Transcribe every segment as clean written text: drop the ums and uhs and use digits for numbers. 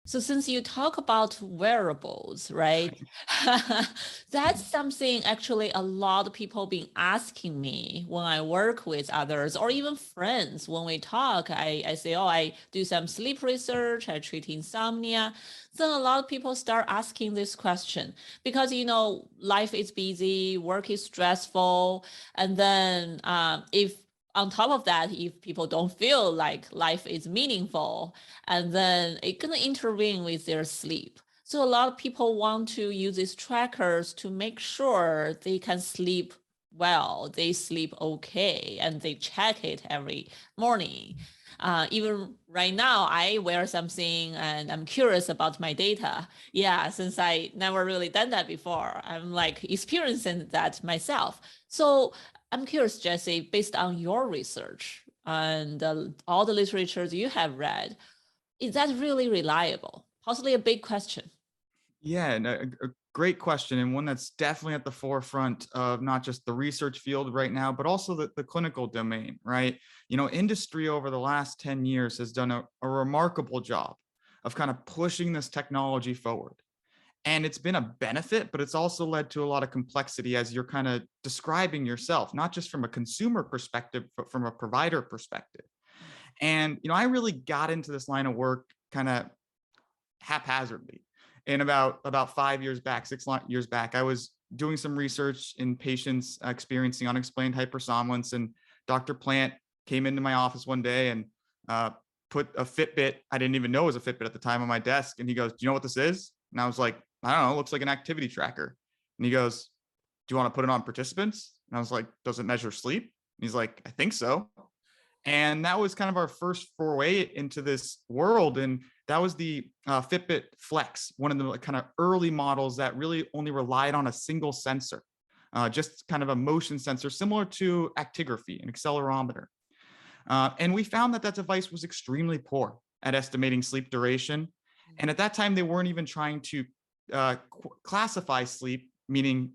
So since you talk about wearables, right? That's something actually a lot of people been asking me when I work with others or even friends. When we talk, I say, oh, I do some sleep research, I treat insomnia. Then a lot of people start asking this question because, life is busy, work is stressful. And then if on top of that, if people don't feel like life is meaningful, and then it can intervene with their sleep. So a lot of people want to use these trackers to make sure they can sleep well, they sleep okay, and they check it every morning. Even right now, I wear something and I'm curious about my data. Yeah, since I never really done that before, I'm like experiencing that myself. So I'm curious, Jesse, based on your research and all the literature you have read, is that really reliable? Possibly a big question. Yeah, and a great question, and one that's definitely at the forefront of not just the research field right now, but also the clinical domain, right? Industry over the last 10 years has done a remarkable job of kind of pushing this technology forward. And it's been a benefit, but it's also led to a lot of complexity as you're kind of describing yourself, not just from a consumer perspective, but from a provider perspective. And, I really got into this line of work kind of haphazardly. And about 5 years back, 6 years back, I was doing some research in patients experiencing unexplained hypersomnolence, and Dr. Plant came into my office one day and put a Fitbit. I didn't even know it was a Fitbit at the time on my desk, and he goes, "Do you know what this is?" And I was like, "I don't know. It looks like an activity tracker." And he goes, "Do you want to put it on participants?" And I was like, "Does it measure sleep?" And he's like, "I think so." And that was kind of our first foray into this world. And that was the Fitbit Flex, one of the kind of early models that really only relied on a single sensor, just kind of a motion sensor similar to actigraphy, an accelerometer. And we found that that device was extremely poor at estimating sleep duration. And at that time, they weren't even trying to classify sleep, meaning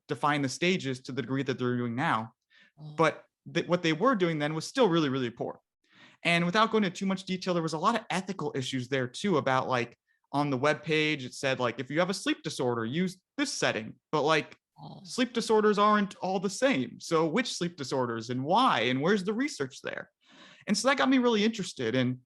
define the stages to the degree that they're doing now. Oh, But what they were doing then was still really, really poor. And without going into too much detail, there was a lot of ethical issues there too about like on the web page, it said like, if you have a sleep disorder, use this setting. But like oh. sleep disorders aren't all the same. So which sleep disorders and why? And where's the research there? And so that got me really interested. And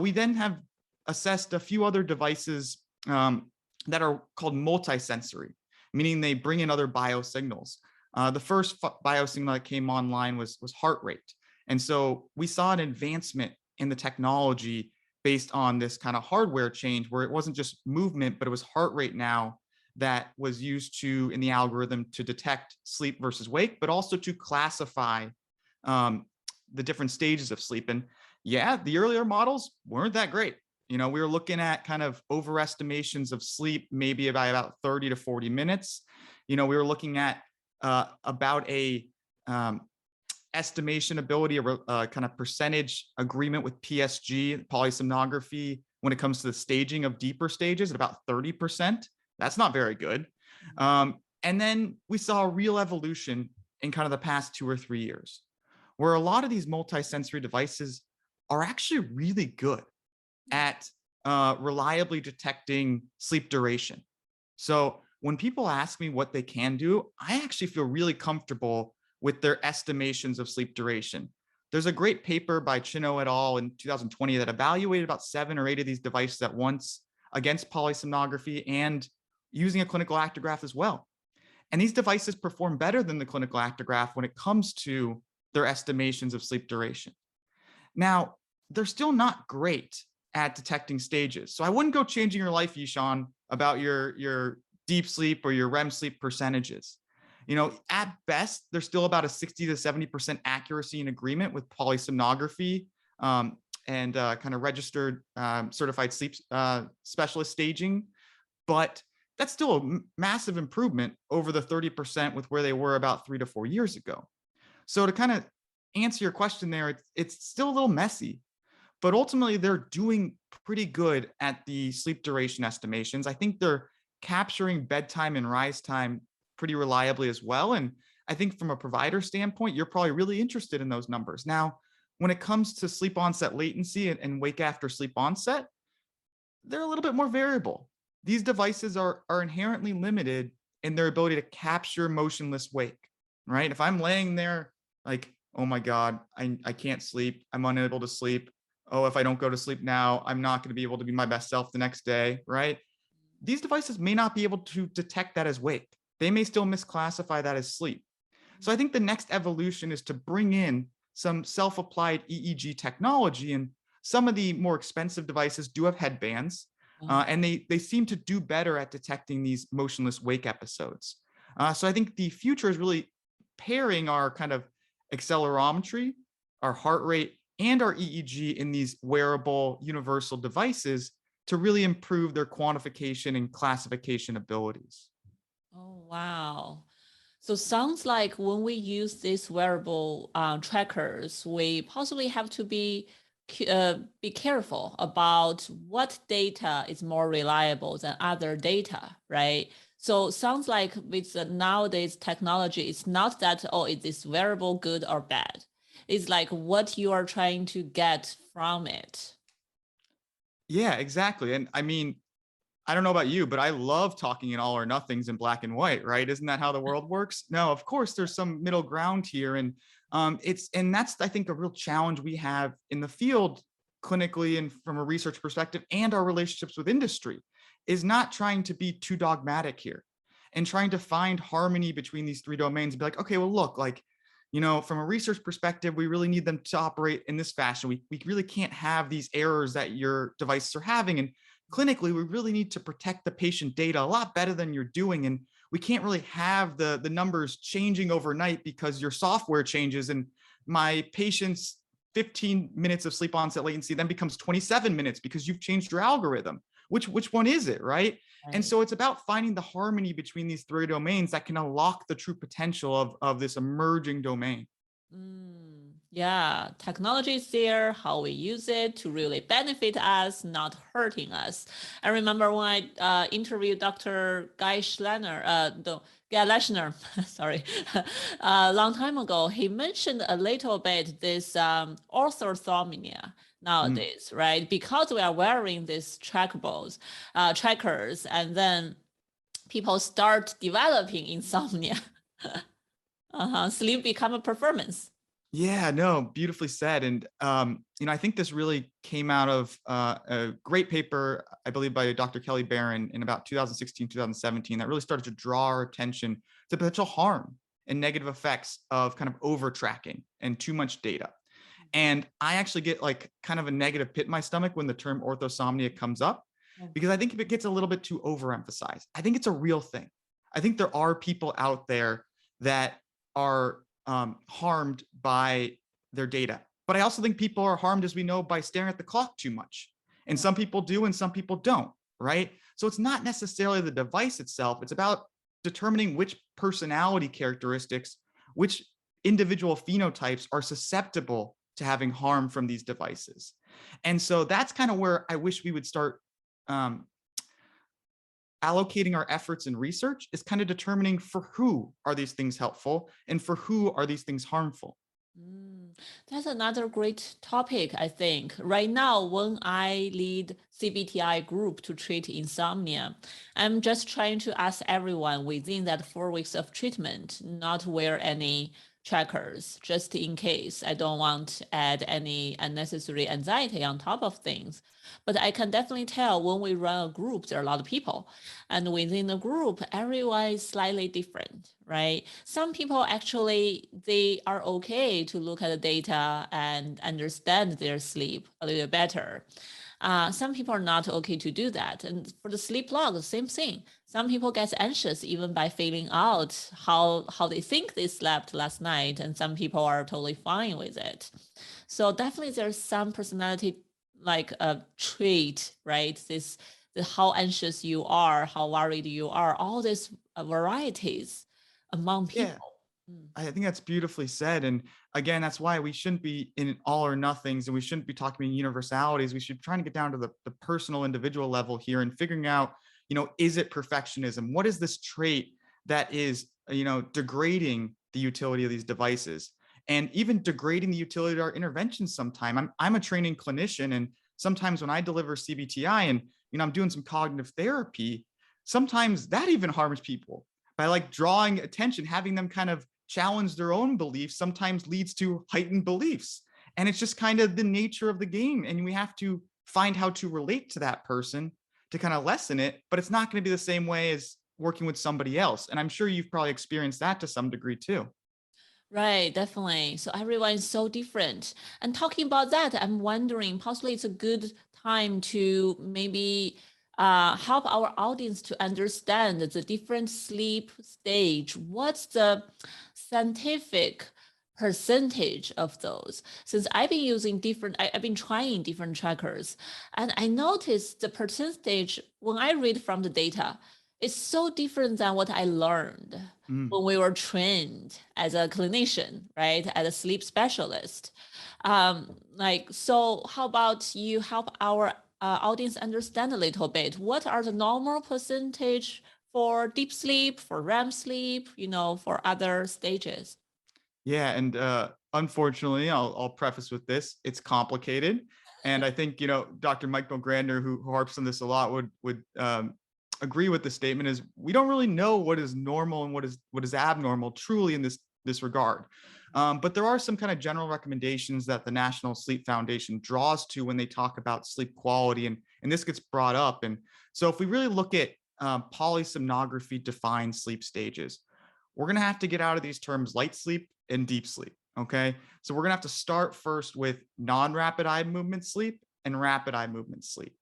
we then have assessed a few other devices that are called multisensory, meaning they bring in other biosignals. The first biosignal that came online was heart rate. And so we saw an advancement in the technology based on this kind of hardware change where it wasn't just movement, but it was heart rate now that was used to in the algorithm to detect sleep versus wake, but also to classify the different stages of sleep. And yeah, the earlier models weren't that great. We were looking at kind of overestimations of sleep, maybe by about 30 to 40 minutes. We were looking at about a estimation ability, a kind of percentage agreement with PSG, polysomnography, when it comes to the staging of deeper stages at about 30%. That's not very good. And then we saw a real evolution in kind of the past 2 or 3 years, where a lot of these multisensory devices are actually really good at reliably detecting sleep duration. So when people ask me what they can do, I actually feel really comfortable with their estimations of sleep duration. There's a great paper by Chino et al. In 2020 that evaluated about 7 or 8 of these devices at once against polysomnography and using a clinical actigraph as well. And these devices perform better than the clinical actigraph when it comes to their estimations of sleep duration. Now, they're still not great at detecting stages. So I wouldn't go changing your life, Yishan, about your deep sleep or your REM sleep percentages. At best, there's still about a 60 to 70% accuracy in agreement with polysomnography and kind of registered certified sleep specialist staging. But that's still a massive improvement over the 30% with where they were about 3 to 4 years ago. So to kind of answer your question there, it's still a little messy, but ultimately they're doing pretty good at the sleep duration estimations. I think they're capturing bedtime and rise time pretty reliably as well. And I think from a provider standpoint, you're probably really interested in those numbers. Now, when it comes to sleep onset latency and wake after sleep onset, they're a little bit more variable. These devices are inherently limited in their ability to capture motionless wake, right? If I'm laying there like, oh my God, I can't sleep. I'm unable to sleep. Oh, if I don't go to sleep now, I'm not going to be able to be my best self the next day, right? These devices may not be able to detect that as wake. They may still misclassify that as sleep. So I think the next evolution is to bring in some self-applied EEG technology, and some of the more expensive devices do have headbands, and they seem to do better at detecting these motionless wake episodes. So I think the future is really pairing our kind of accelerometry, our heart rate, and our EEG in these wearable universal devices to really improve their quantification and classification abilities. Oh, wow. So sounds like when we use these wearable trackers, we possibly have to be careful about what data is more reliable than other data, right? So sounds like with the nowadays technology, it's not that, oh, is this wearable good or bad? It's like what you are trying to get from it. Yeah, exactly. And I mean, I don't know about you, but I love talking in all or nothings in black and white, right? Isn't that how the world works? No, of course, there's some middle ground here. And that's, I think, a real challenge we have in the field clinically and from a research perspective, and our relationships with industry, is not trying to be too dogmatic here and trying to find harmony between these three domains and be like, okay, well, look, like, from a research perspective, we really need them to operate in this fashion. We really can't have these errors that your devices are having. And clinically, we really need to protect the patient data a lot better than you're doing. And we can't really have the numbers changing overnight because your software changes and my patient's 15 minutes of sleep onset latency then becomes 27 minutes because you've changed your algorithm. Which one is it, right? And Right. so it's about finding the harmony between these three domains that can unlock the true potential of this emerging domain. Yeah, technology is there, how we use it to really benefit us, not hurting us. I remember when I interviewed Dr. Guy Schlener, Guy Leschner, sorry, a long time ago, he mentioned a little bit this orthosomnia Mm. nowadays, right? Because we are wearing these trackers, and then people start developing insomnia. Sleep become a performance. Yeah, no, beautifully said. And I think this really came out of a great paper, I believe, by Dr. Kelly Barron in about 2016, 2017, that really started to draw our attention to potential harm and negative effects of kind of over tracking and too much data. And I actually get like kind of a negative pit in my stomach when the term orthosomnia comes up, because I think if it gets a little bit too overemphasized, I think it's a real thing. I think there are people out there that are harmed by their data. But I also think people are harmed, as we know, by staring at the clock too much. And some people do and some people don't, right? So it's not necessarily the device itself. It's about determining which personality characteristics, which individual phenotypes are susceptible to having harm from these devices. And so that's kind of where I wish we would start um, allocating our efforts in research, is kind of determining for who are these things helpful and for who are these things harmful. That's another great topic, I think. Right now, when I lead CBTI group to treat insomnia, I'm just trying to ask everyone within that 4 weeks of treatment not wear any trackers, just in case. I don't want to add any unnecessary anxiety on top of things. But I can definitely tell when we run a group, there are a lot of people. And within the group, everyone is slightly different, right? Some people actually, they are okay to look at the data and understand their sleep a little better. Some people are not okay to do that. And for the sleep log, the same thing. Some people get anxious even by filling out how they think they slept last night, and some people are totally fine with it. So definitely there's some personality like a trait, right? How anxious you are, how worried you are, all these varieties among Yeah, people. Mm. I think that's beautifully said. And again, that's why we shouldn't be in all or nothings, and we shouldn't be talking in universalities. We should try to get down to the personal individual level here and figuring out, is it perfectionism? What is this trait that is, degrading the utility of these devices and even degrading the utility of our interventions sometime? I'm a training clinician, and sometimes when I deliver CBTI and I'm doing some cognitive therapy, sometimes that even harms people by like drawing attention, having them kind of challenge their own beliefs sometimes leads to heightened beliefs. And it's just kind of the nature of the game. And we have to find how to relate to that person to kind of lessen it, but it's not going to be the same way as working with somebody else. And I'm sure you've probably experienced that to some degree too. Right, definitely. So everyone is so different. And talking about that, I'm wondering possibly it's a good time to maybe help our audience to understand the different sleep stage. What's the scientific percentage of those? Since I've been using I've been trying different trackers, and I noticed the percentage when I read from the data, it's so different than what I learned Mm. when we were trained as a clinician, right, as a sleep specialist. So how about you help our audience understand a little bit? What are the normal percentage for deep sleep, for REM sleep, for other stages? Yeah, and unfortunately, I'll preface with this: it's complicated, and I think Dr. Mike Grander, who harps on this a lot, would agree with the statement. Is we don't really know what is normal and what is abnormal truly in this regard, but there are some kind of general recommendations that the National Sleep Foundation draws to when they talk about sleep quality, and this gets brought up. And so, if we really look at polysomnography defined sleep stages, we're going to have to get out of these terms light sleep and deep sleep. Okay. So we're going to have to start first with non rapid eye movement sleep and rapid eye movement sleep.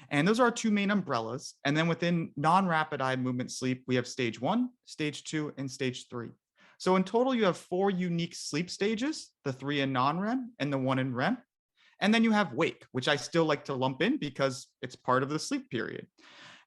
And those are our two main umbrellas. And then within non rapid eye movement sleep, we have stage 1, stage 2, and stage 3. So in total, you have 4 unique sleep stages, the 3 in non REM and the 1 in REM. And then you have wake, which I still like to lump in because it's part of the sleep period.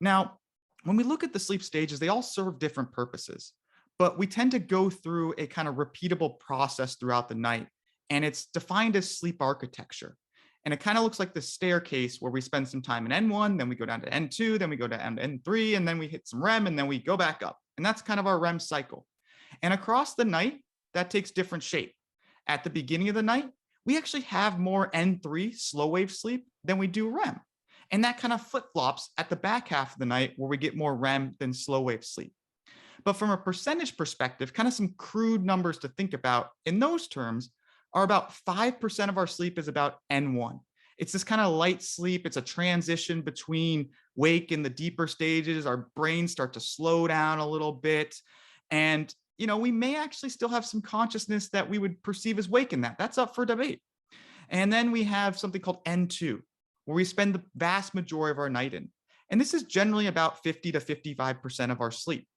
Now, when we look at the sleep stages, they all serve different purposes, but we tend to go through a kind of repeatable process throughout the night. And it's defined as sleep architecture. And it kind of looks like the staircase where we spend some time in N1, then we go down to N2, then we go down to N3, and then we hit some REM, and then we go back up. And that's kind of our REM cycle. And across the night, that takes different shape. At the beginning of the night, we actually have more N3 slow wave sleep than we do REM. And that kind of flip flops at the back half of the night where we get more REM than slow wave sleep. But from a percentage perspective, kind of some crude numbers to think about in those terms are about 5% of our sleep is about N1. It's this kind of light sleep. It's a transition between wake and the deeper stages. Our brains start to slow down a little bit. And, we may actually still have some consciousness that we would perceive as wake in that. That's up for debate. And then we have something called N2, where we spend the vast majority of our night in. And this is generally about 50 to 55% of our sleep.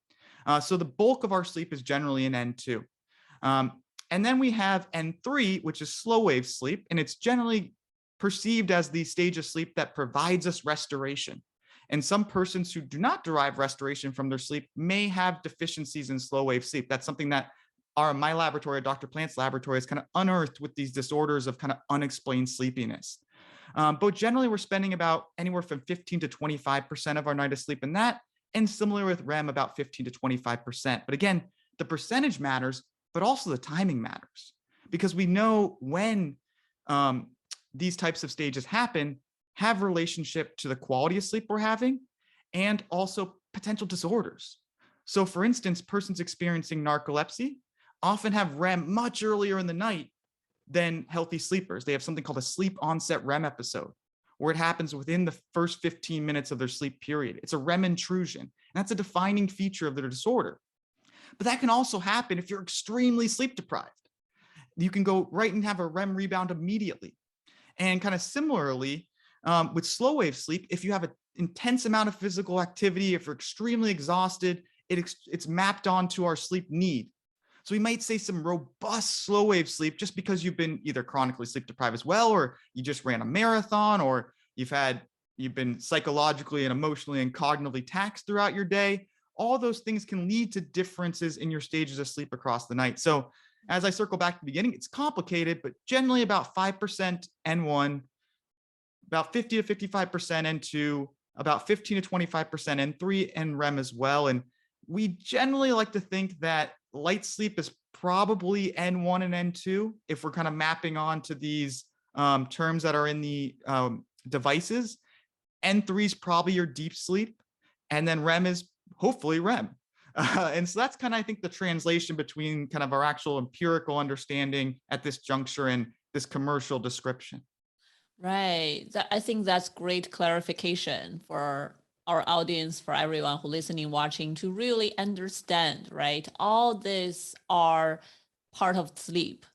So the bulk of our sleep is generally in N2. And then we have N3, which is slow wave sleep, and it's generally perceived as the stage of sleep that provides us restoration. And some persons who do not derive restoration from their sleep may have deficiencies in slow wave sleep. That's something that my laboratory, Dr. Plant's laboratory, has kind of unearthed with these disorders of kind of unexplained sleepiness. But generally, we're spending about anywhere from 15 to 25% of our night of sleep in that. And similar with REM, about 15 to 25%. But again, the percentage matters, but also the timing matters because we know when these types of stages happen, have relationship to the quality of sleep we're having and also potential disorders. So for instance, persons experiencing narcolepsy often have REM much earlier in the night than healthy sleepers. They have something called a sleep onset REM episode, where it happens within the first 15 minutes of their sleep period. It's a REM intrusion. And that's a defining feature of their disorder. But that can also happen if you're extremely sleep deprived. You can go right and have a REM rebound immediately. And kind of similarly, with slow wave sleep, if you have an intense amount of physical activity, if you're extremely exhausted, it's mapped onto our sleep need. So we might say some robust slow wave sleep just because you've been either chronically sleep deprived as well, or you just ran a marathon, or you've been psychologically and emotionally and cognitively taxed throughout your day. All those things can lead to differences in your stages of sleep across the night. So as I circle back to the beginning, it's complicated, but generally about 5% N1, about 50 to 55% N2, about 15 to 25% N3, and REM as well. And we generally like to think that light sleep is probably N1 and N2 if we're kind of mapping on to these terms that are in the devices. N3 is probably your deep sleep. And then REM is hopefully REM. And so that's kind of, I think, the translation between kind of our actual empirical understanding at this juncture and this commercial description. Right. I think that's great clarification for our audience, for everyone who listening, watching, to really understand, right? All this are part of sleep.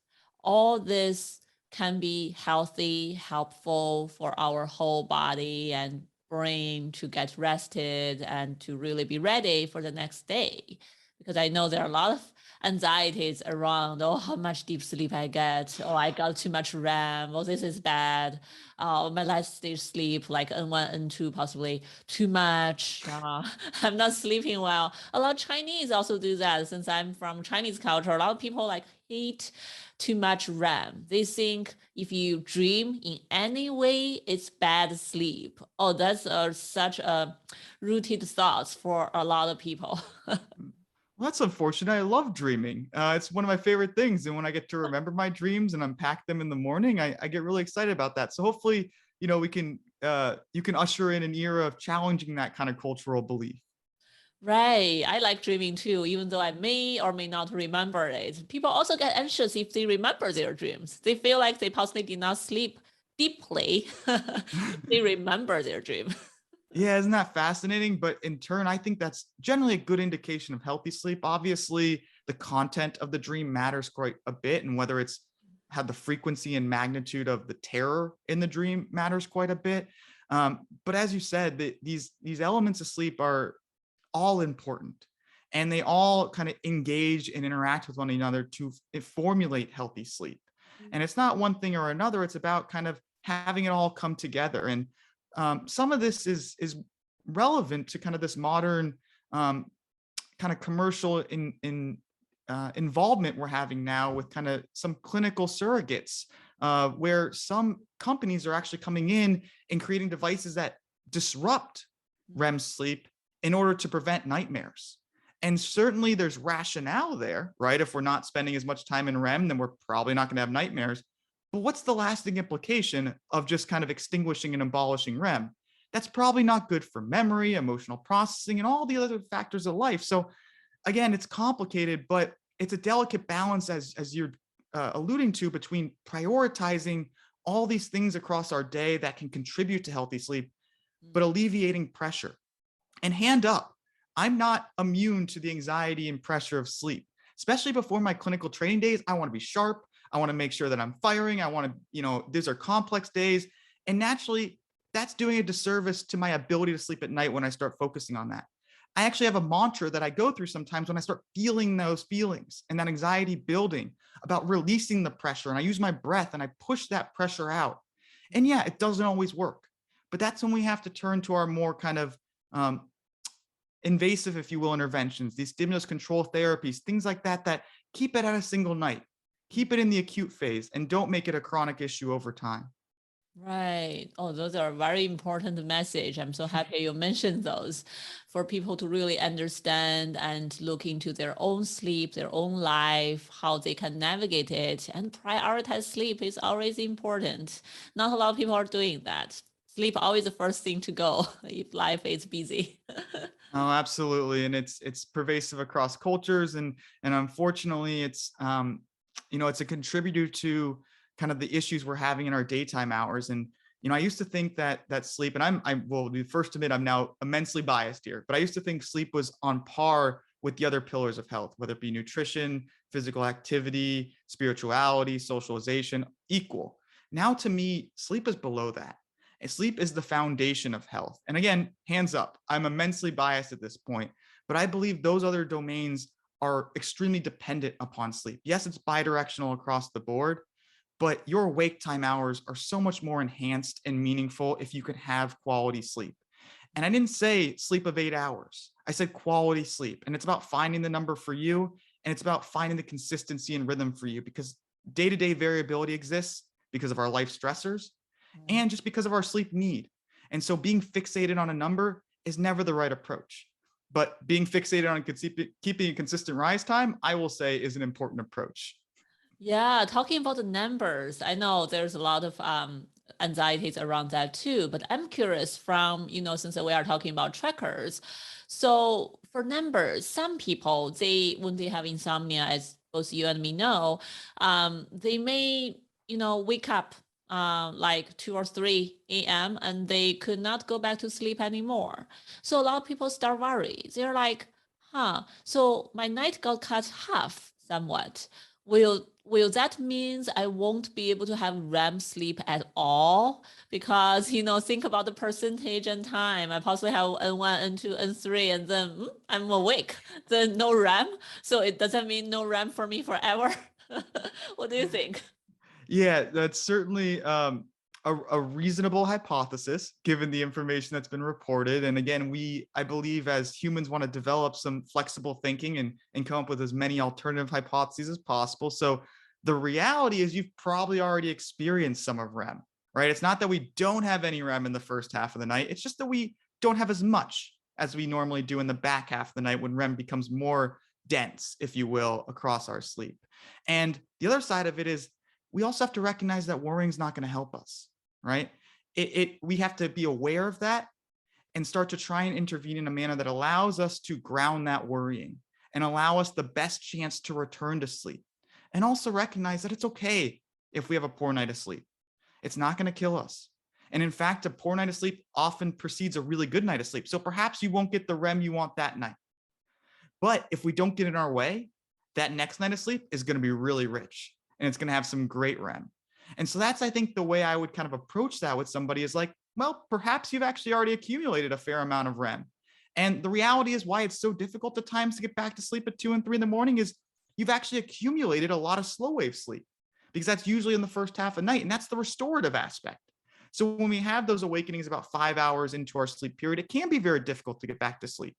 All this can be healthy, helpful for our whole body and brain to get rested and to really be ready for the next day. Because I know there are a lot of anxieties around, oh, how much deep sleep I get, oh, I got too much RAM, oh, this is bad, my last stage sleep, like N1, N2, possibly too much, I'm not sleeping well. A lot of Chinese also do that. Since I'm from Chinese culture, a lot of people like hate too much RAM. They think if you dream in any way, it's bad sleep. Oh, that's such a rooted thoughts for a lot of people. Well, that's unfortunate. I love dreaming. It's one of my favorite things. And when I get to remember my dreams and unpack them in the morning, I get really excited about that. So hopefully, we can you can usher in an era of challenging that kind of cultural belief. Right. I like dreaming too, even though I may or may not remember it. People also get anxious if they remember their dreams. They feel like they possibly did not sleep deeply if they remember their dream. Yeah, isn't that fascinating? But in turn, I think that's generally a good indication of healthy sleep. Obviously, the content of the dream matters quite a bit, and whether it's had the frequency and magnitude of the terror in the dream matters quite a bit. But as you said, these elements of sleep are all important, and they all kind of engage and interact with one another to formulate healthy sleep. And it's not one thing or another. It's about kind of having it all come together. And some of this is relevant to kind of this modern kind of commercial involvement we're having now with kind of some clinical surrogates, where some companies are actually coming in and creating devices that disrupt REM sleep in order to prevent nightmares. And certainly there's rationale there, right? If we're not spending as much time in REM, then we're probably not going to have nightmares. But what's the lasting implication of just kind of extinguishing and abolishing REM? That's probably not good for memory, emotional processing, and all the other factors of life. So again, it's complicated, but it's a delicate balance, as you're alluding to, between prioritizing all these things across our day that can contribute to healthy sleep, but alleviating pressure. And hand up, I'm not immune to the anxiety and pressure of sleep, especially before my clinical training days. I want to be sharp. I want to make sure that I'm firing. I want to, these are complex days. And naturally, that's doing a disservice to my ability to sleep at night when I start focusing on that. I actually have a mantra that I go through sometimes when I start feeling those feelings and that anxiety building, about releasing the pressure. And I use my breath and I push that pressure out. And yeah, it doesn't always work, but that's when we have to turn to our more kind of invasive, if you will, interventions, these stimulus control therapies, things like that, that keep it at a single night, keep it in the acute phase, and don't make it a chronic issue over time. Right. Oh, those are very important message. I'm so happy you mentioned those for people to really understand and look into their own sleep, their own life, how they can navigate it, and prioritize sleep is always important. Not a lot of people are doing that. Sleep always the first thing to go if life is busy. Oh, absolutely, and it's pervasive across cultures, and unfortunately, it's it's a contributor to kind of the issues we're having in our daytime hours. And I used to think that sleep, and I will be first admit I'm now immensely biased here, but I used to think sleep was on par with the other pillars of health, whether it be nutrition, physical activity, spirituality, socialization, equal. Now, to me, sleep is below that. And sleep is the foundation of health. And again, hands up, I'm immensely biased at this point, but I believe those other domains are extremely dependent upon sleep. Yes, it's bidirectional across the board, but your wake time hours are so much more enhanced and meaningful if you can have quality sleep. And I didn't say sleep of 8 hours. I said quality sleep. And it's about finding the number for you. And it's about finding the consistency and rhythm for you, because day-to-day variability exists because of our life stressors and just because of our sleep need. And so being fixated on a number is never the right approach. But being fixated on keeping a consistent rise time, I will say, is an important approach. Yeah, talking about the numbers, I know there's a lot of anxieties around that too. But I'm curious from, since we are talking about trackers. So for numbers, some people, when they have insomnia, as both you and me know, they may, wake up like 2 or 3 a.m. and they could not go back to sleep anymore. So a lot of people start worry. They're like, so my night got cut half somewhat. Will that means I won't be able to have REM sleep at all? Because, think about the percentage and time. I possibly have N1, N2, N3, and then I'm awake. Then no REM. So it doesn't mean no REM for me forever. What do you think? Yeah, that's certainly a reasonable hypothesis given the information that's been reported. And again, I believe, as humans, want to develop some flexible thinking and come up with as many alternative hypotheses as possible. So the reality is you've probably already experienced some of REM, right? It's not that we don't have any REM in the first half of the night. It's just that we don't have as much as we normally do in the back half of the night when REM becomes more dense, if you will, across our sleep. And the other side of it is we also have to recognize that worrying is not going to help us, right? We have to be aware of that and start to try and intervene in a manner that allows us to ground that worrying and allow us the best chance to return to sleep. And also recognize that it's okay if we have a poor night of sleep. It's not going to kill us. And in fact, a poor night of sleep often precedes a really good night of sleep. So perhaps you won't get the REM you want that night. But if we don't get in our way, that next night of sleep is going to be really rich and it's going to have some great REM. And so that's, I think, the way I would kind of approach that with somebody is like, well, perhaps you've actually already accumulated a fair amount of REM. And the reality is why it's so difficult at times to get back to sleep at 2 and 3 in the morning is you've actually accumulated a lot of slow wave sleep, because that's usually in the first half of the night. And that's the restorative aspect. So when we have those awakenings about 5 hours into our sleep period, it can be very difficult to get back to sleep.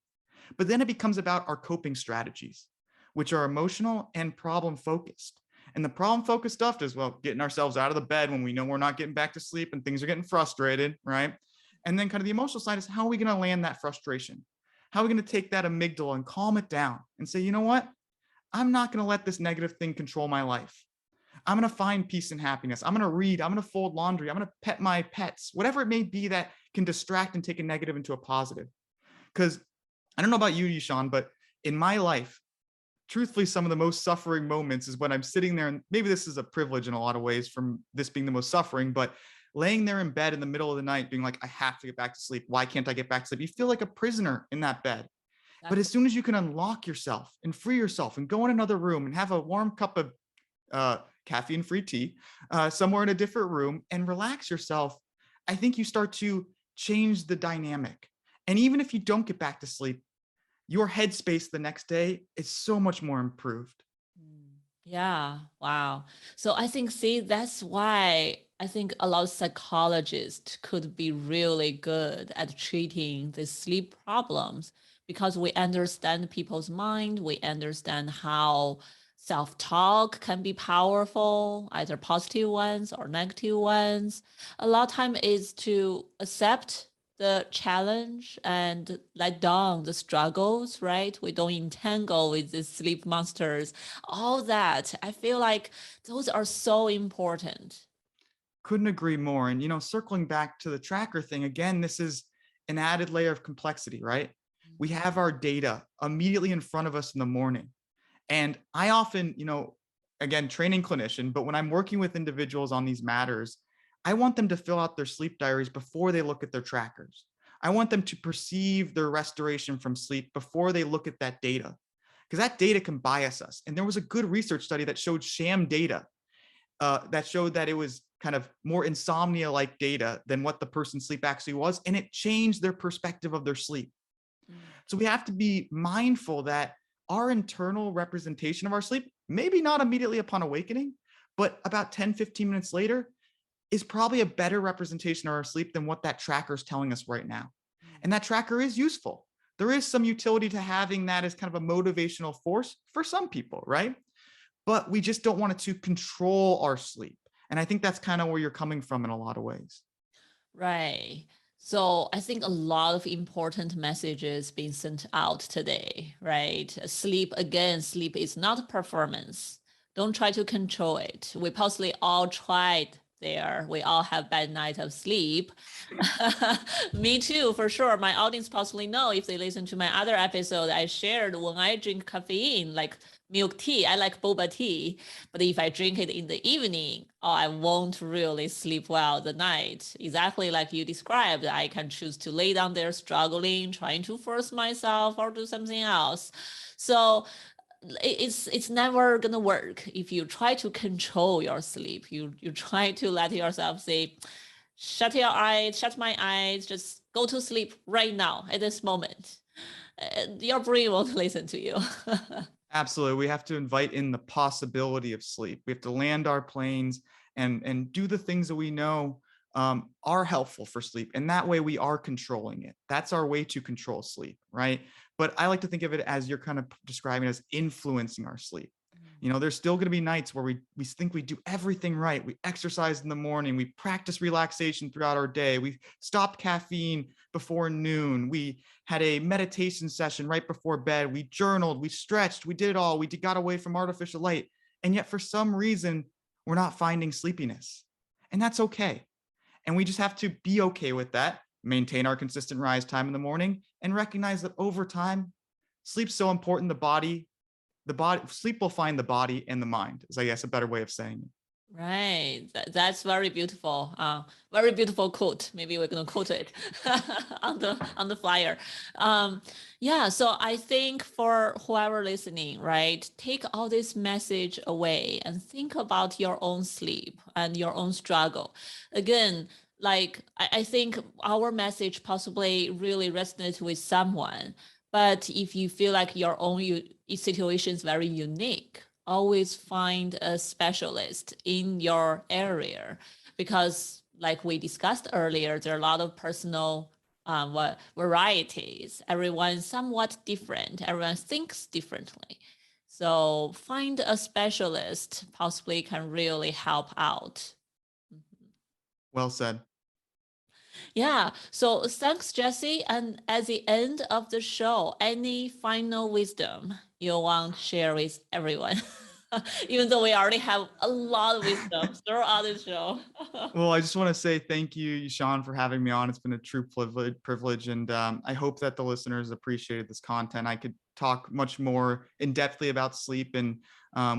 But then it becomes about our coping strategies, which are emotional and problem focused. And the problem focused stuff is, well, getting ourselves out of the bed when we know we're not getting back to sleep and things are getting frustrated, right? And then kind of the emotional side is, how are we going to land that frustration? How are we going to take that amygdala and calm it down and say, you know what? I'm not going to let this negative thing control my life. I'm going to find peace and happiness. I'm going to read. I'm going to fold laundry. I'm going to pet my pets, whatever it may be that can distract and take a negative into a positive. Because I don't know about you, Yishan, but in my life, truthfully, some of the most suffering moments is when I'm sitting there, and maybe this is a privilege in a lot of ways from this being the most suffering, but laying there in bed in the middle of the night being like, I have to get back to sleep. Why can't I get back to sleep? You feel like a prisoner in that bed. But as soon as you can unlock yourself and free yourself and go in another room and have a warm cup of caffeine-free tea somewhere in a different room and relax yourself, I think you start to change the dynamic. And even if you don't get back to sleep, your headspace the next day is so much more improved. Yeah. Wow. So I think, see, that's why I think a lot of psychologists could be really good at treating the sleep problems, because we understand people's mind. We understand how self-talk can be powerful, either positive ones or negative ones. A lot of time is to accept the challenge and let down the struggles, right? We don't entangle with the sleep monsters, all that. I feel like those are so important. Couldn't agree more. And, circling back to the tracker thing, again, this is an added layer of complexity, right? We have our data immediately in front of us in the morning. And I often, again, training clinician, but when I'm working with individuals on these matters, I want them to fill out their sleep diaries before they look at their trackers. I want them to perceive their restoration from sleep before they look at that data, because that data can bias us. And there was a good research study that showed sham data that showed that it was kind of more insomnia-like data than what the person's sleep actually was, and it changed their perspective of their sleep. So we have to be mindful that our internal representation of our sleep, maybe not immediately upon awakening, but about 10, 15 minutes later, is probably a better representation of our sleep than what that tracker is telling us right now. And that tracker is useful. There is some utility to having that as kind of a motivational force for some people, right? But we just don't want it to control our sleep. And I think that's kind of where you're coming from in a lot of ways. Right. So I think a lot of important messages being sent out today, right? Sleep, again, sleep is not performance. Don't try to control it. We possibly all tried there. We all have bad night of sleep. Me too, for sure. My audience possibly know if they listen to my other episode, I shared when I drink caffeine, like milk tea, I like boba tea. But if I drink it in the evening, I won't really sleep well the night. Exactly like you described, I can choose to lay down there struggling, trying to force myself or do something else. So it's never gonna work if you try to control your sleep. You try to let yourself say, shut your eyes, shut my eyes, just go to sleep right now at this moment. Your brain won't listen to you. Absolutely. We have to invite in the possibility of sleep. We have to land our planes and do the things that we know are helpful for sleep. And that way we are controlling it. That's our way to control sleep, right? But I like to think of it as you're kind of describing as influencing our sleep. There's still going to be nights where we think we do everything right. We exercise in the morning. We practice relaxation throughout our day. We stop caffeine before noon. We had a meditation session right before bed. We journaled, we stretched, we did it all. We got away from artificial light. And yet for some reason, we're not finding sleepiness. And that's okay. And we just have to be okay with that, maintain our consistent rise time in the morning, and recognize that over time, sleep's so important. Sleep will find the body and the mind, is I guess a better way of saying it. Right. That's very beautiful. Very beautiful quote. Maybe we're gonna quote it on the flyer. Yeah. So I think for whoever listening, right, take all this message away and think about your own sleep and your own struggle. Again, like I think our message possibly really resonates with someone. But if you feel like your own situation is very unique, always find a specialist in your area, because like we discussed earlier, there are a lot of personal varieties. Everyone's somewhat different. Everyone thinks differently. So find a specialist possibly can really help out. Well said. Yeah. So thanks, Jesse. And at the end of the show, any final wisdom you want to share with everyone? Even though we already have a lot of wisdom throughout the show. Well, I just want to say thank you, Yishan, for having me on. It's been a true privilege, and I hope that the listeners appreciated this content. I could talk much more in depthly about sleep and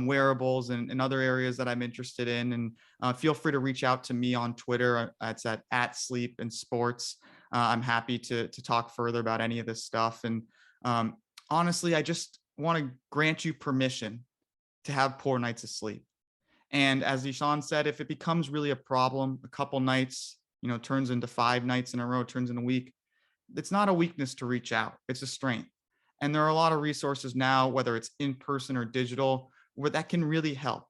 wearables and other areas that I'm interested in. And feel free to reach out to me on Twitter. It's at Sleep and Sports. I'm happy to talk further about any of this stuff. And honestly, I just want to grant you permission to have poor nights of sleep. And as Yishan said, if it becomes really a problem, a couple nights, turns into 5 nights in a row, turns in a week, it's not a weakness to reach out. It's a strength. And there are a lot of resources now, whether it's in person or digital, where that can really help.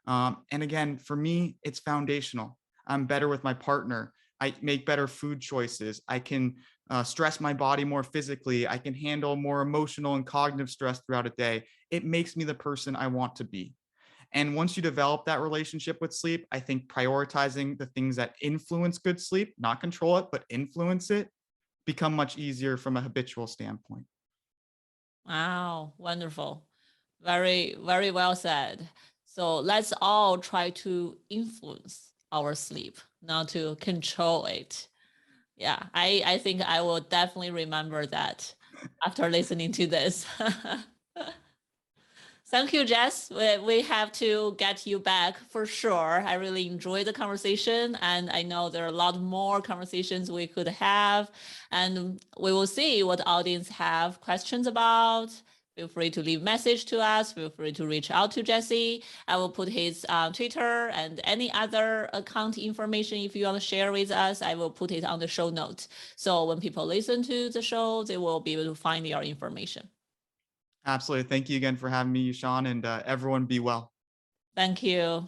And again, for me, it's foundational. I'm better with my partner. I make better food choices. I can stress my body more physically. I can handle more emotional and cognitive stress throughout a day. It makes me the person I want to be. And once you develop that relationship with sleep, I think prioritizing the things that influence good sleep, not control it, but influence it, become much easier from a habitual standpoint. Wow, wonderful. Very, very well said. So let's all try to influence our sleep, not to control it. Yeah, I think I will definitely remember that after listening to this. Thank you, Jess. We have to get you back for sure. I really enjoyed the conversation, and I know there are a lot more conversations we could have, and we will see what audience have questions about. Feel free to leave message to us. Feel free to reach out to Jesse. I will put his Twitter and any other account information if you want to share with us. I will put it on the show notes. So when people listen to the show, they will be able to find your information. Absolutely. Thank you again for having me, Yishan, and everyone be well. Thank you.